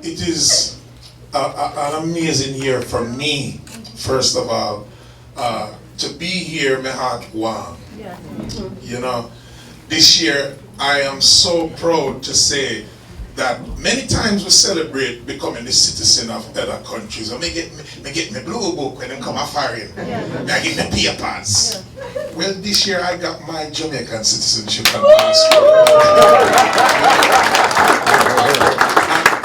it is an amazing year for me, first of all. To be here, my heart warm. Yeah. You know, this year I am so proud to say that many times we celebrate becoming the citizen of other countries. And me get me blue book when they come a foreign. I get me papers. Well, this year I got my Jamaican citizenship and passport.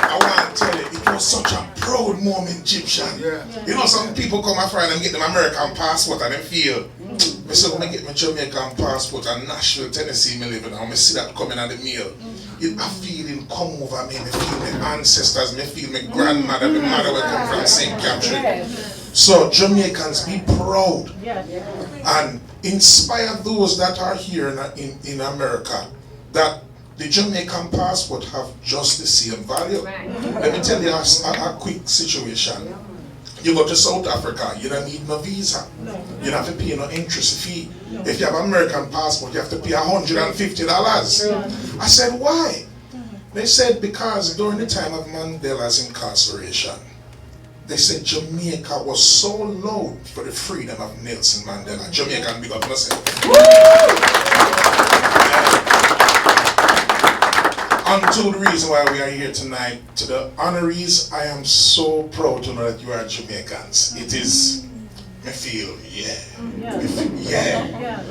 I want to tell you, it was such a proud moment, Egyptian. You know, some people come a foreign and get them American passport and they feel, I said, when I get my Jamaican passport and Nashville, Tennessee, me living, and I see that coming on the mail. A feeling come over me, me feel my ancestors, me feel my grandmother, my mother will come from St. Catherine. So Jamaicans, be proud and inspire those that are here in America that the Jamaican passport have just the same value. Let me tell you a quick situation. You go to South Africa, you don't need no visa. You don't have to pay no interest fee. If you have an American passport, you have to pay $150. I said, why? They said because during the time of Mandela's incarceration, they said Jamaica was so loud for the freedom of Nelson Mandela. Jamaican big up myself. Unto the reason why we are here tonight, to the honorees, I am so proud to know that you are Jamaicans. It is, I feel,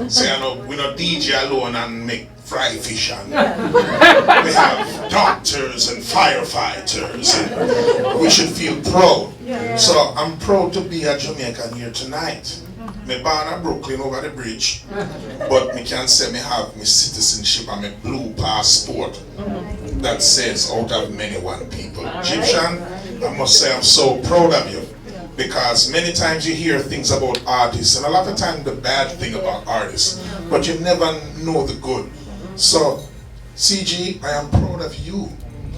So you know, we not DJ alone and make fry fish and we have doctors and firefighters and we should feel proud. So I'm proud to be a Jamaican here tonight. Me born in Brooklyn over the bridge, but me can say me have my citizenship and my blue passport that says out of many one people. Egyptian, I must say I'm so proud of you because many times you hear things about artists and a lot of times the bad thing about artists, but you never know the good. So CG, I am proud of you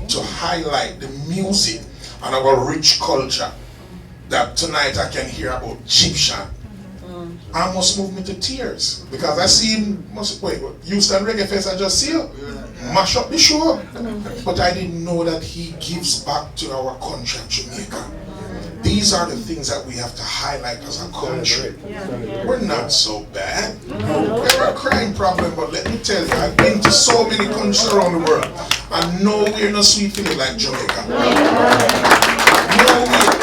to highlight the music and our rich culture that tonight I can hear about Egyptian. Almost moved me to tears because I see him. Houston Reggae Fest, I just see him mash up the show, but I didn't know that he gives back to our country, Jamaica. These are the things that we have to highlight as a country. We're not so bad. We have a crime problem, but let me tell you, I've been to so many countries around the world, and nowhere no sweet feeling like Jamaica. Nowhere.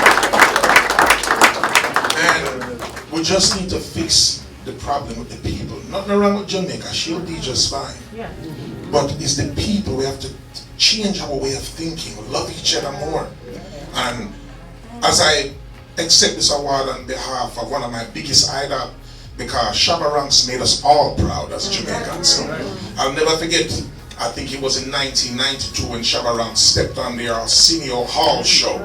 We just need to fix the problem with the people. Nothing wrong with Jamaica, she'll be just fine. But it's the people, we have to change our way of thinking, love each other more. And as I accept this award on behalf of one of my biggest idols, because Shabba Ranks made us all proud as Jamaicans. So I'll never forget, I think it was in 1992 when Shabba Ranks stepped on their Arsenio Hall show.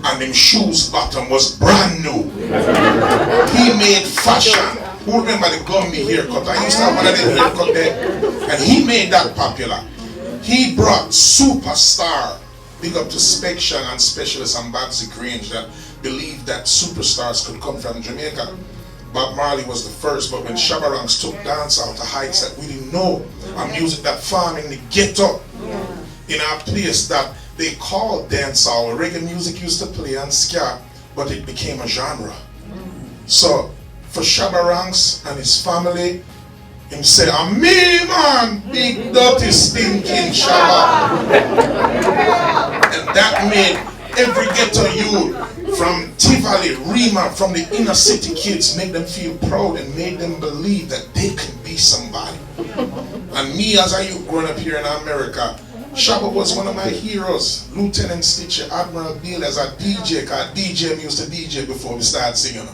And them shoes bottom was brand new. He made fashion. Who remember the Gumby haircut? I used to have one of them haircut there. And he made that popular. He brought superstar, big up to Spection and Specialist and Babsy Grange that believed that superstars could come from Jamaica. Bob Marley was the first, but when Shabba Ranks took dance out to heights that we didn't know, and music that farm in the ghetto, in our place that they called dancehall. Reggae music used to play and ska, but it became a genre. So for Shabba Ranks and his family, him say, "I'm me man, big dirty stinking Shabba," and that made every ghetto youth from Tivoli, Rima, from the inner city kids, make them feel proud and made them believe that they can be somebody. And me as a youth growing up here in America, Shabba was one of my heroes. Lieutenant Stitcher, Admiral Beale as a DJ, because DJ used to DJ before we started singing.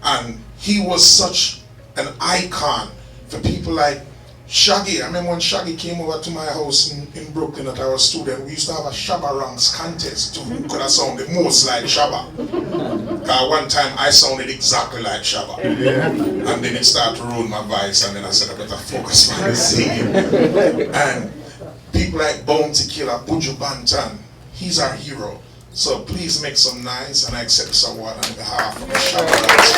And he was such an icon for people like Shaggy. I remember when Shaggy came over to my house in Brooklyn at our student, we used to have a Shabba Ranks contest to who could have sounded most like Shabba. One time I sounded exactly like Shabba. And then it started to ruin my voice, and then I said I better focus on the singing. And people like Bounty Killer, Buju Banton, he's our hero. So please make some noise, and I accept this award on behalf of the Shabba Ranks.